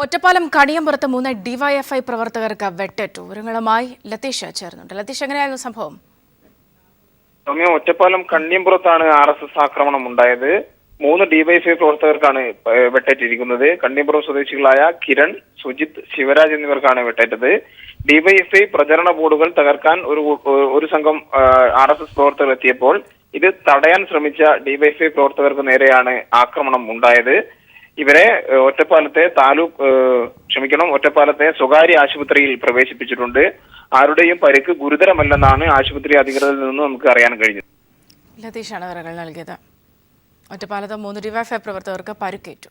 Ottapalam കണിയമ്പുറത്ത് 3 DYFI പ്രവർത്തകർക്ക് വെട്ടേറ്റു. വിവരങ്ങളുമായി ലതീഷ് ചേർന്നുണ്ട്. ലതീഷ്, എങ്ങനെയായിരുന്നു സംഭവം? ഒറ്റപ്പാലം കണ്ണിയമ്പുറത്താണ് RSS ആക്രമണം ഉണ്ടായത്. 3 ഡിവൈഎഫ്ഐ പ്രവർത്തകർക്കാണ് വെട്ടേറ്റിരിക്കുന്നത്. കണ്ണിയമ്പുറം സ്വദേശികളായ കിരൺ, സുജിത്, ശിവരാജ് എന്നിവർക്കാണ് വെട്ടേറ്റത്. ഡിവൈഎഫ്ഐ പ്രചരണ ബോർഡുകൾ തകർക്കാൻ ഒരു സംഘം RSS പ്രവർത്തകർ എത്തിയപ്പോൾ ഇത് തടയാൻ ശ്രമിച്ച ഡിവൈഎഫ്ഐ പ്രവർത്തകർക്ക് നേരെയാണ് ആക്രമണം ഉണ്ടായത്. ഇവരെ ഒറ്റപ്പാലത്തെ സ്വകാര്യ ആശുപത്രിയിൽ പ്രവേശിപ്പിച്ചിട്ടുണ്ട്. ആരുടെയും പരിക്ക് ഗുരുതരമല്ലെന്നാണ് ആശുപത്രി അധികൃതരിൽ നിന്ന് നമുക്ക് അറിയാൻ കഴിഞ്ഞത്. ലതീഷാണ് വിവരങ്ങൾ നൽകിയത്. ഒറ്റപ്പാലത്ത് 3 ഡിവൈഎഫ്ഐ പ്രവർത്തകർക്ക് പരിക്കേറ്റു.